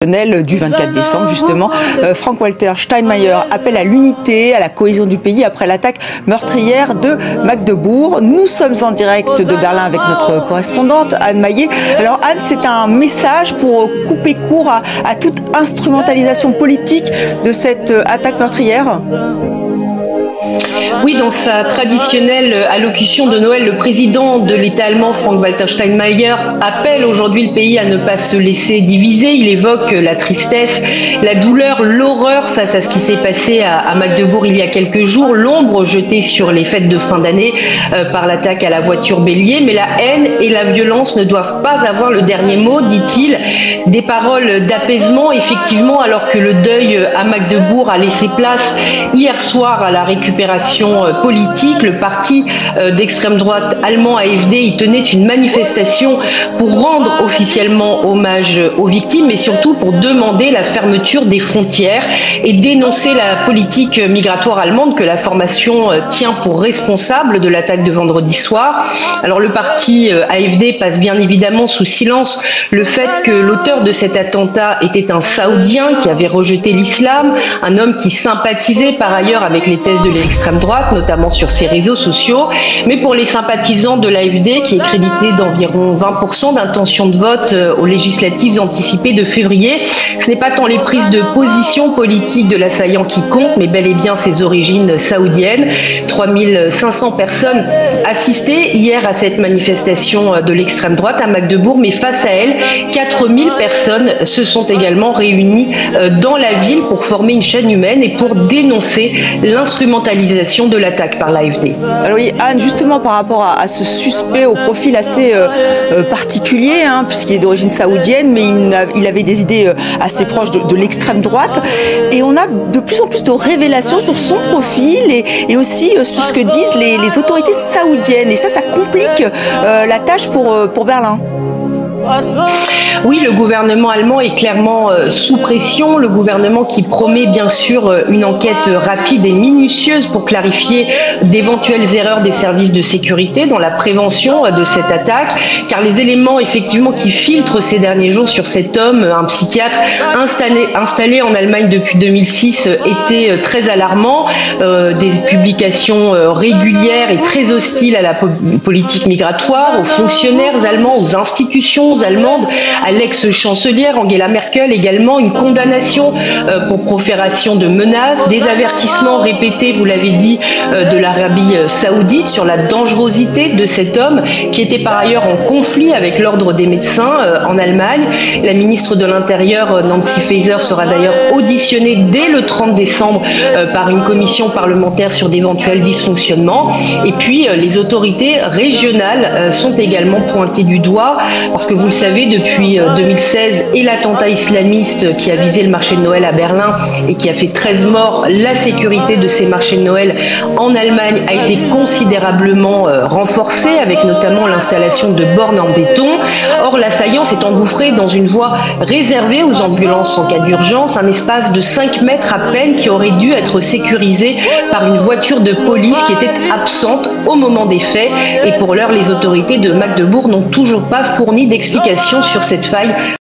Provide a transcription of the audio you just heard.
Du 24 décembre, justement, Frank-Walter Steinmeier appelle à l'unité, à la cohésion du pays après l'attaque meurtrière de Magdebourg. Nous sommes en direct de Berlin avec notre correspondante Anne Maillet. Alors Anne, c'est un message pour couper court à toute instrumentalisation politique de cette attaque meurtrière? Oui, dans sa traditionnelle allocution de Noël, le président de l'État allemand, Frank-Walter Steinmeier, appelle aujourd'hui le pays à ne pas se laisser diviser. Il évoque la tristesse, la douleur, l'horreur face à ce qui s'est passé à Magdebourg il y a quelques jours, l'ombre jetée sur les fêtes de fin d'année par l'attaque à la voiture bélier. Mais la haine et la violence ne doivent pas avoir le dernier mot, dit-il. Des paroles d'apaisement, effectivement, alors que le deuil à Magdebourg a laissé place hier soir à la récupération politique. Le parti d'extrême droite allemand AfD y tenait une manifestation pour rendre officiellement hommage aux victimes, mais surtout pour demander la fermeture des frontières et dénoncer la politique migratoire allemande que la formation tient pour responsable de l'attaque de vendredi soir. Alors le parti AfD passe bien évidemment sous silence le fait que l'auteur de cet attentat était un Saoudien qui avait rejeté l'islam, un homme qui sympathisait par ailleurs avec les thèses de l'extrême droite, notamment sur ses réseaux sociaux. Mais pour les sympathisants de l'AfD, qui est crédité d'environ 20% d'intention de vote aux législatives anticipées de février, ce n'est pas tant les prises de position politique de l'assaillant qui comptent, mais bel et bien ses origines saoudiennes. 3500 personnes assistaient hier à cette manifestation de l'extrême droite à Magdebourg, mais face à elle, 4000 personnes se sont également réunies dans la ville pour former une chaîne humaine et pour dénoncer l'instrumentalisation de l'attaque par l'AfD. Alors oui, Anne, justement par rapport à ce suspect au profil assez particulier, puisqu'il est d'origine saoudienne, mais il avait des idées assez proches de l'extrême droite, et on a de plus en plus de révélations sur son profil et aussi sur ce que disent les autorités saoudiennes, et ça complique la tâche pour Berlin. Oui, le gouvernement allemand est clairement sous pression. Le gouvernement qui promet bien sûr une enquête rapide et minutieuse pour clarifier d'éventuelles erreurs des services de sécurité dans la prévention de cette attaque, car les éléments effectivement qui filtrent ces derniers jours sur cet homme, un psychiatre installé en Allemagne depuis 2006, étaient très alarmants. Des publications régulières et très hostiles à la politique migratoire, aux fonctionnaires allemands, aux institutions allemandes, à l'ex-chancelière Angela Merkel également, une condamnation pour profération de menaces, des avertissements répétés, vous l'avez dit, de l'Arabie saoudite sur la dangerosité de cet homme qui était par ailleurs en conflit avec l'ordre des médecins en Allemagne. La ministre de l'Intérieur, Nancy Faeser, sera d'ailleurs auditionnée dès le 30 décembre par une commission parlementaire sur d'éventuels dysfonctionnements. Et puis les autorités régionales sont également pointées du doigt parce que vous le savez, depuis 2016 et l'attentat islamiste qui a visé le marché de Noël à Berlin et qui a fait 13 morts, la sécurité de ces marchés de Noël en Allemagne a été considérablement renforcée, avec notamment l'installation de bornes en béton. Or, l'assaillant s'est engouffré dans une voie réservée aux ambulances en cas d'urgence, un espace de 5 mètres à peine qui aurait dû être sécurisé par une voiture de police qui était absente au moment des faits. Et pour l'heure, les autorités de Magdebourg n'ont toujours pas fourni d'explications sur cette faille